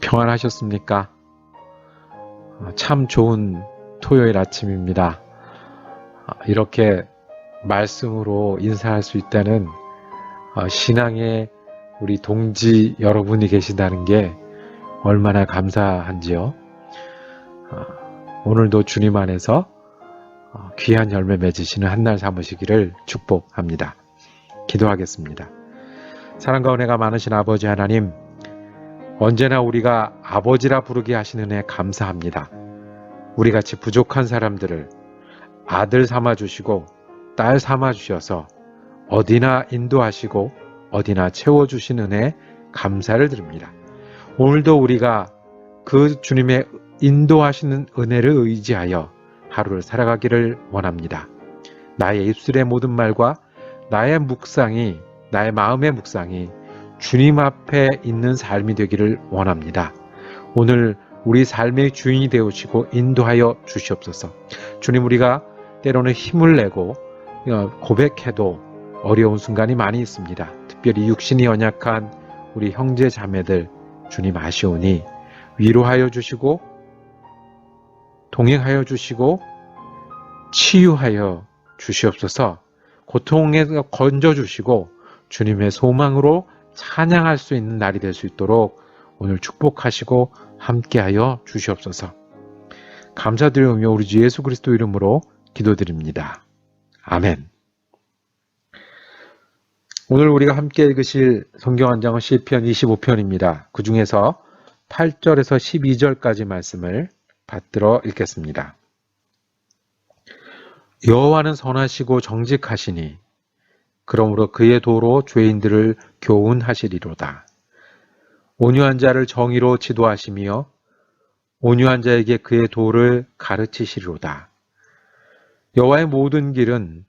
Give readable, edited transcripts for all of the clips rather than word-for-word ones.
평안하셨습니까? 참 좋은 토요일 아침입니다. 이렇게 말씀으로 인사할 수 있다는 신앙의 우리 동지 여러분이 계시다는 게 얼마나 감사한지요. 오늘도 주님 안에서 귀한 열매 맺으시는 한날 삼으시기를 축복합니다. 기도하겠습니다. 사랑과 은혜가 많으신 아버지 하나님, 언제나 우리가 아버지라 부르게 하시는 은혜 감사합니다. 우리같이 부족한 사람들을 아들 삼아주시고 딸 삼아주셔서 어디나 인도하시고 어디나 채워주신 은혜 감사를 드립니다. 오늘도 우리가 그 주님의 인도하시는 은혜를 의지하여 하루를 살아가기를 원합니다. 나의 입술의 모든 말과 나의 묵상이, 나의 마음의 묵상이 주님 앞에 있는 삶이 되기를 원합니다. 오늘 우리 삶의 주인이 되어주시고 인도하여 주시옵소서. 주님, 우리가 때로는 힘을 내고 고백해도 어려운 순간이 많이 있습니다. 특별히 육신이 연약한 우리 형제 자매들 주님 아시오니 위로하여 주시고 동행하여 주시고 치유하여 주시옵소서. 고통에서 건져주시고 주님의 소망으로 찬양할 수 있는 날이 될 수 있도록 오늘 축복하시고 함께하여 주시옵소서. 감사드리며 우리 주 예수 그리스도 이름으로 기도드립니다. 아멘. 오늘 우리가 함께 읽으실 성경 한 장은 시편 25편입니다. 그 중에서 8절에서 12절까지 말씀을 받들어 읽겠습니다. 여호와는 선하시고 정직하시니 그러므로 그의 도로 죄인들을 교훈하시리로다. 온유한 자를 정의로 지도하시며 온유한 자에게 그의 도를 가르치시리로다. 여호와의 모든 길은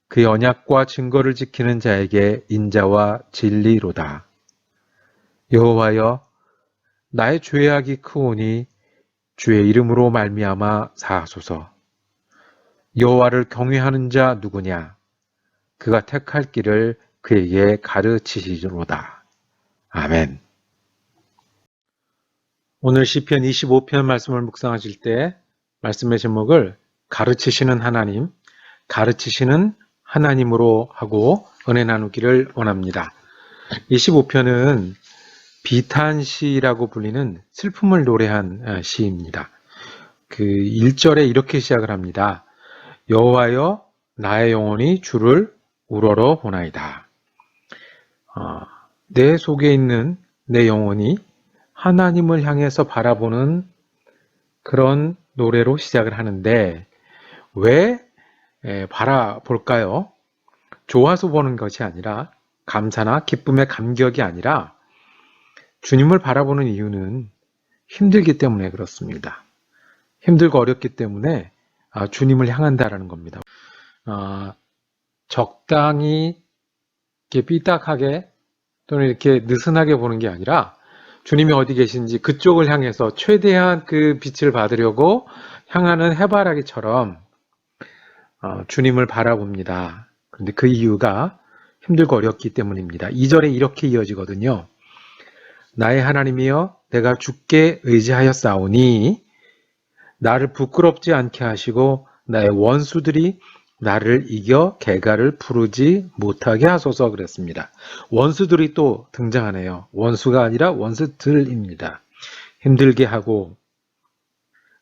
그의 언약과 증거를 지키는 자에게 인자와 진리로다. 여호와여, 나의 죄악이 크오니 주의 이름으로 말미암아 사하소서. 여호와를 경외하는 자 누구냐? 그가 택할 길을 그에게 가르치시리로다. 아멘. 오늘 시편 25편 말씀을 묵상하실 때 말씀의 제목을 가르치시는 하나님, 가르치시는 하나님으로 하고 은혜 나누기를 원합니다. 25편은 비탄시라고 불리는 슬픔을 노래한 시입니다. 그 1절에 이렇게 시작을 합니다. 여호와여, 나의 영혼이 주를 우러러 보나이다. 내 속에 있는 내 영혼이 하나님을 향해서 바라보는 그런 노래로 시작을 하는데 왜 바라볼까요? 좋아서 보는 것이 아니라 감사나 기쁨의 감격이 아니라 주님을 바라보는 이유는 힘들기 때문에 그렇습니다. 힘들고 어렵기 때문에 주님을 향한다라는 겁니다. 적당히 이렇게 삐딱하게 또는 이렇게 느슨하게 보는 게 아니라 주님이 어디 계신지 그쪽을 향해서 최대한 그 빛을 받으려고 향하는 해바라기처럼 주님을 바라봅니다. 그런데 그 이유가 힘들고 어렵기 때문입니다. 2절에 이렇게 이어지거든요. 나의 하나님이여, 내가 주께 의지하였사오니 나를 부끄럽지 않게 하시고 나의 원수들이 나를 이겨 개가를 부르지 못하게 하소서 그랬습니다. 원수들이 또 등장하네요. 원수가 아니라 원수들입니다. 힘들게 하고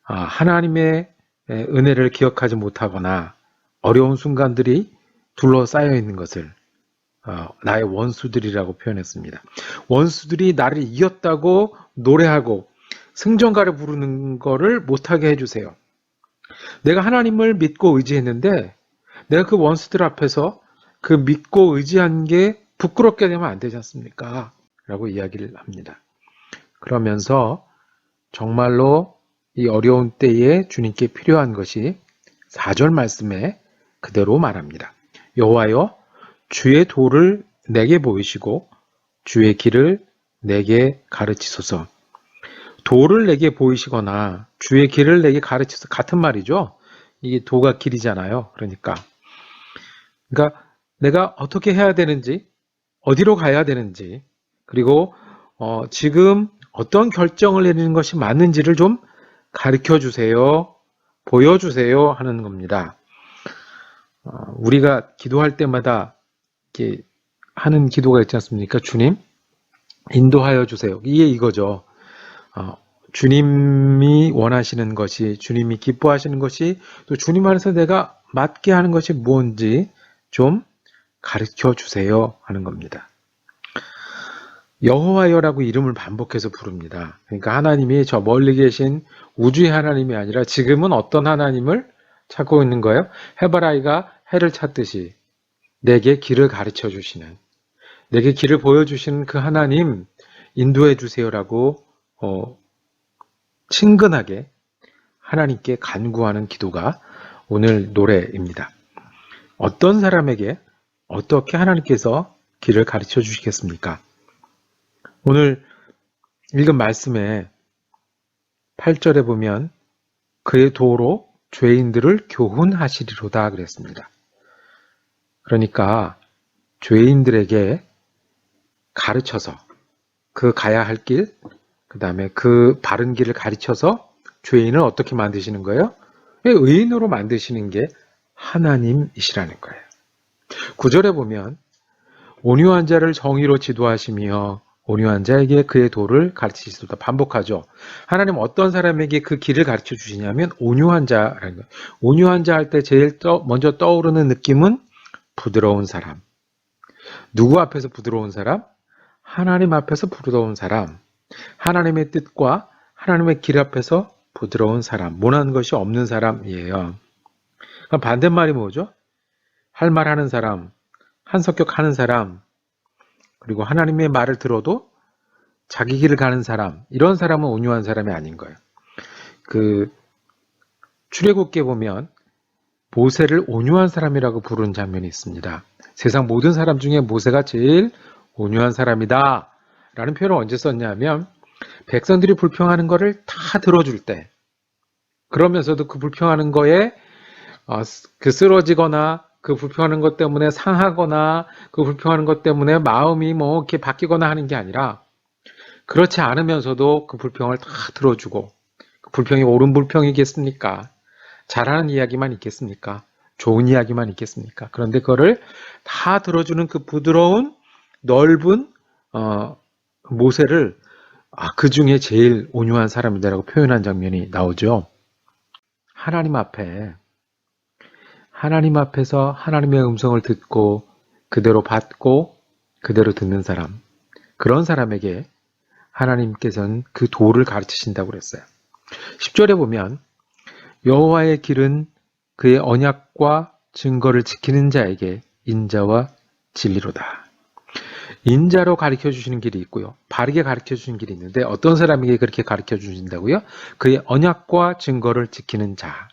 하나님의 은혜를 기억하지 못하거나 어려운 순간들이 둘러싸여 있는 것을 나의 원수들이라고 표현했습니다. 원수들이 나를 이겼다고 노래하고 승전가를 부르는 거를 못하게 해주세요. 내가 하나님을 믿고 의지했는데 내가 그 원수들 앞에서 그 믿고 의지한 게 부끄럽게 되면 안 되지 않습니까? 라고 이야기를 합니다. 그러면서 정말로 이 어려운 때에 주님께 필요한 것이 4절 말씀에 그대로 말합니다. 여호와여, 주의 도를 내게 보이시고 주의 길을 내게 가르치소서. 도를 내게 보이시거나 주의 길을 내게 가르치소서 같은 말이죠. 이게 도가 길이잖아요. 그러니까 내가 어떻게 해야 되는지, 어디로 가야 되는지, 그리고 지금 어떤 결정을 내리는 것이 맞는지를 좀 가르쳐 주세요. 보여주세요 하는 겁니다. 우리가 기도할 때마다 이렇게 하는 기도가 있지 않습니까? 주님, 인도하여 주세요. 이게 이거죠. 주님이 원하시는 것이, 주님이 기뻐하시는 것이, 또 주님 안에서 내가 맞게 하는 것이 뭔지 좀 가르쳐 주세요 하는 겁니다. 여호와여라고 이름을 반복해서 부릅니다. 그러니까 하나님이 저 멀리 계신 우주의 하나님이 아니라 지금은 어떤 하나님을 찾고 있는 거예요? 해바라기가 해를 찾듯이 내게 길을 가르쳐 주시는, 내게 길을 보여주시는 그 하나님 인도해 주세요라고 친근하게 하나님께 간구하는 기도가 오늘 노래입니다. 어떤 사람에게 어떻게 하나님께서 길을 가르쳐 주시겠습니까? 오늘 읽은 말씀에 8절에 보면 그의 도로 죄인들을 교훈하시리로다 그랬습니다. 그러니까 죄인들에게 가르쳐서 그 가야 할 길, 그 다음에 그 바른 길을 가르쳐서 죄인을 어떻게 만드시는 거예요? 의인으로 만드시는 게 하나님이시라는 거예요. 9절에 보면 온유한 자를 정의로 지도하시며 온유한 자에게 그의 도를 가르치시도다. 반복하죠. 하나님 어떤 사람에게 그 길을 가르쳐 주시냐면 온유한 자라는 거예요. 온유한 자 할 때 제일 먼저 떠오르는 느낌은 부드러운 사람. 누구 앞에서 부드러운 사람? 하나님 앞에서 부드러운 사람. 하나님의 뜻과 하나님의 길 앞에서 부드러운 사람. 모난 것이 없는 사람이에요. 그럼 반대말이 뭐죠? 할 말 하는 사람, 한석격 하는 사람, 그리고 하나님의 말을 들어도 자기 길을 가는 사람, 이런 사람은 온유한 사람이 아닌 거예요. 출애굽기에 보면 모세를 온유한 사람이라고 부르는 장면이 있습니다. 세상 모든 사람 중에 모세가 제일 온유한 사람이다 라는 표현을 언제 썼냐면 백성들이 불평하는 거를 다 들어줄 때, 그러면서도 그 불평하는 거에 쓰러지거나 그 불평하는 것 때문에 상하거나 그 불평하는 것 때문에 마음이 이렇게 바뀌거나 하는 게 아니라, 그렇지 않으면서도 그 불평을 다 들어주고, 그 불평이 옳은 불평이겠습니까? 잘하는 이야기만 있겠습니까? 좋은 이야기만 있겠습니까? 그런데 그거를 다 들어주는 그 부드러운 넓은 모세를 그 중에 제일 온유한 사람이다라고 표현한 장면이 나오죠. 하나님 앞에서 하나님의 음성을 듣고 그대로 받고 그대로 듣는 사람, 그런 사람에게 하나님께서는 그 도를 가르치신다고 그랬어요. 10절에 보면 여호와의 길은 그의 언약과 증거를 지키는 자에게 인자와 진리로다. 인자로 가르쳐 주시는 길이 있고요. 바르게 가르쳐 주시는 길이 있는데 어떤 사람에게 그렇게 가르쳐 주신다고요? 그의 언약과 증거를 지키는 자.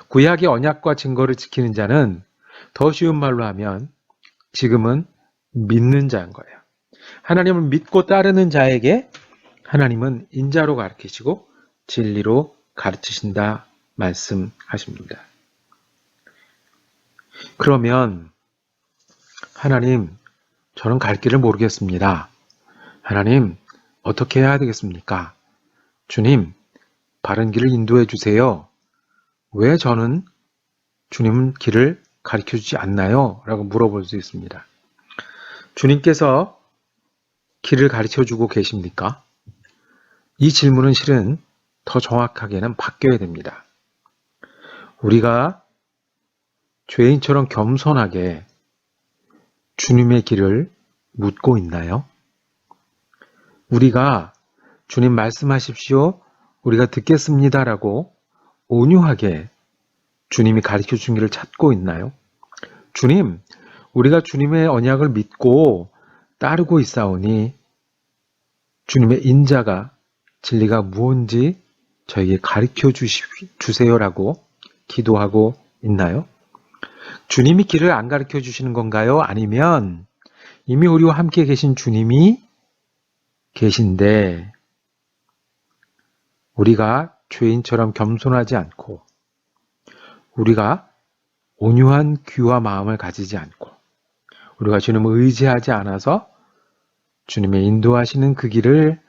구약의 언약과 증거를 지키는 자는 더 쉬운 말로 하면 지금은 믿는 자인 거예요. 하나님을 믿고 따르는 자에게 하나님은 인자로 가르치시고 진리로 가르치신다 말씀하십니다. 그러면 하나님, 저는 갈 길을 모르겠습니다. 하나님, 어떻게 해야 되겠습니까? 주님, 바른 길을 인도해 주세요. 왜 저는 주님 길을 가르쳐 주지 않나요? 라고 물어볼 수 있습니다. 주님께서 길을 가르쳐 주고 계십니까? 이 질문은 실은 더 정확하게는 바뀌어야 됩니다. 우리가 죄인처럼 겸손하게 주님의 길을 묻고 있나요? 우리가 주님 말씀하십시오. 우리가 듣겠습니다라고 온유하게 주님이 가르쳐 준 길을 찾고 있나요? 주님, 우리가 주님의 언약을 믿고 따르고 있사오니 주님의 인자가 진리가 무엇인지 저에게 가르쳐 주세요라고 기도하고 있나요? 주님이 길을 안 가르쳐 주시는 건가요? 아니면 이미 우리와 함께 계신 주님이 계신데 우리가 죄인처럼 겸손하지 않고 우리가 온유한 귀와 마음을 가지지 않고 우리가 주님을 의지하지 않아서 주님의 인도하시는 그 길을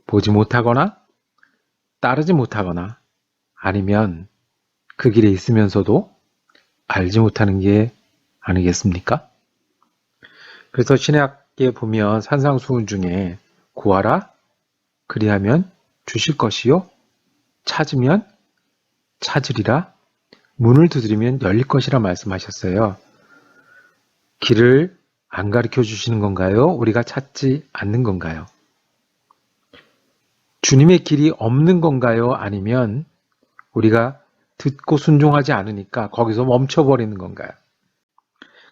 보지 못하거나 따르지 못하거나 아니면 그 길에 있으면서도 알지 못하는 게 아니겠습니까? 그래서 신약에 보면 산상수훈 중에 구하라 그리하면 주실 것이요 찾으면 찾으리라 문을 두드리면 열릴 것이라 말씀하셨어요. 길을 안 가르쳐 주시는 건가요? 우리가 찾지 않는 건가요? 주님의 길이 없는 건가요? 아니면 우리가 듣고 순종하지 않으니까 거기서 멈춰버리는 건가요?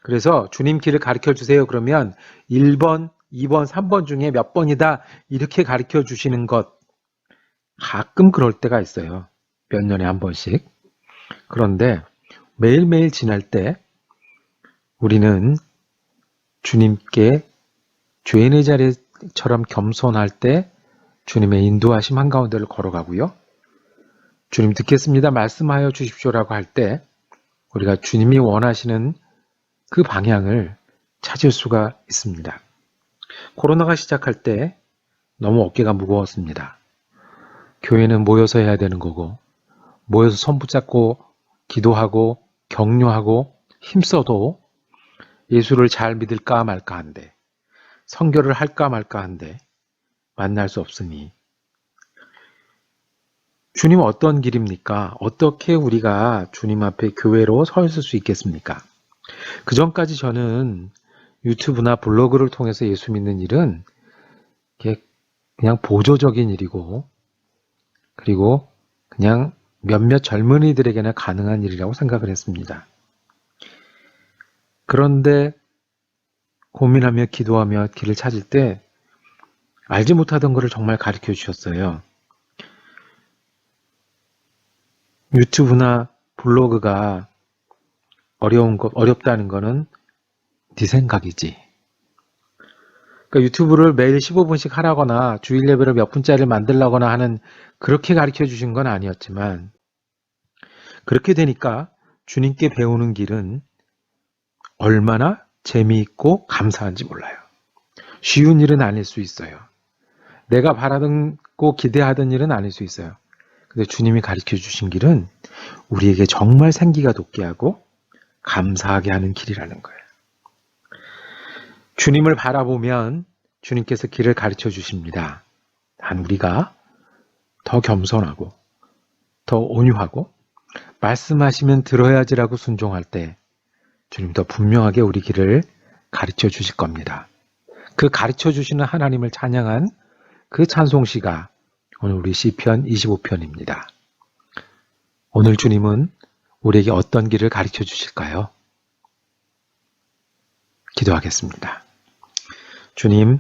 그래서 주님 길을 가르쳐 주세요. 그러면 1번, 2번, 3번 중에 몇 번이다 이렇게 가르쳐 주시는 것 가끔 그럴 때가 있어요. 몇 년에 한 번씩. 그런데 매일매일 지날 때 우리는 주님께 죄인의 자리처럼 겸손할 때 주님의 인도하심 한가운데를 걸어가고요. 주님 듣겠습니다. 말씀하여 주십시오라고 할 때 우리가 주님이 원하시는 그 방향을 찾을 수가 있습니다. 코로나가 시작할 때 너무 어깨가 무거웠습니다. 교회는 모여서 해야 되는 거고 모여서 손 붙잡고 기도하고 격려하고 힘써도 예수를 잘 믿을까 말까 한데 선교를 할까 말까 한데 만날 수 없으니 주님 어떤 길입니까? 어떻게 우리가 주님 앞에 교회로 서 있을 수 있겠습니까? 그 전까지 저는 유튜브나 블로그를 통해서 예수 믿는 일은 그냥 보조적인 일이고 그리고 그냥 몇몇 젊은이들에게나 가능한 일이라고 생각을 했습니다. 그런데 고민하며 기도하며 길을 찾을 때 알지 못하던 것을 정말 가르쳐 주셨어요. 유튜브나 블로그가 어렵다는 거는 네 생각이지. 그러니까 유튜브를 매일 15분씩 하라거나 주일 예배를 몇 분짜리를 만들라거나 하는 그렇게 가르쳐 주신 건 아니었지만 그렇게 되니까 주님께 배우는 길은 얼마나 재미있고 감사한지 몰라요. 쉬운 일은 아닐 수 있어요. 내가 바라고 기대하던 일은 아닐 수 있어요. 근데 주님이 가르쳐 주신 길은 우리에게 정말 생기가 돋게 하고 감사하게 하는 길이라는 거예요. 주님을 바라보면 주님께서 길을 가르쳐 주십니다. 단 우리가 더 겸손하고 더 온유하고 말씀하시면 들어야지라고 순종할 때 주님 더 분명하게 우리 길을 가르쳐 주실 겁니다. 그 가르쳐 주시는 하나님을 찬양한 그 찬송시가 오늘 우리 시편 25편입니다. 오늘 주님은 우리에게 어떤 길을 가르쳐 주실까요? 기도하겠습니다. 주님,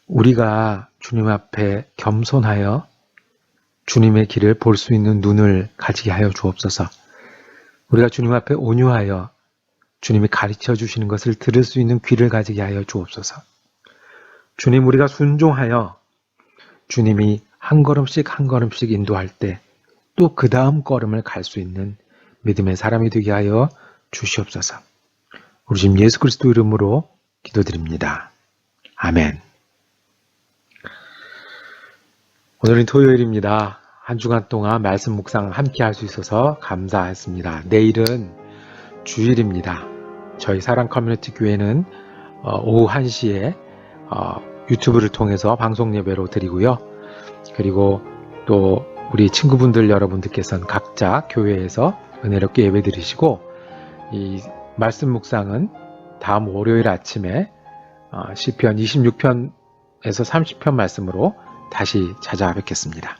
우리가 주님 앞에 겸손하여 주님의 길을 볼 수 있는 눈을 가지게 하여 주옵소서. 우리가 주님 앞에 온유하여 주님이 가르쳐 주시는 것을 들을 수 있는 귀를 가지게 하여 주옵소서. 주님, 우리가 순종하여 주님이 한 걸음씩 한 걸음씩 인도할 때 또 그 다음 걸음을 갈 수 있는 믿음의 사람이 되게 하여 주시옵소서. 우리 주님 예수 그리스도 이름으로 기도드립니다. 아멘. 오늘은 토요일입니다. 한 주간 동안 말씀 묵상 함께 할 수 있어서 감사했습니다. 내일은 주일입니다. 저희 사랑 커뮤니티 교회는 오후 1시에 유튜브를 통해서 방송 예배로 드리고요. 그리고 또 우리 친구분들 여러분들께서는 각자 교회에서 은혜롭게 예배 드리시고 이 말씀 묵상은 다음 월요일 아침에 시편 26편에서 30편 말씀으로 다시 찾아뵙겠습니다.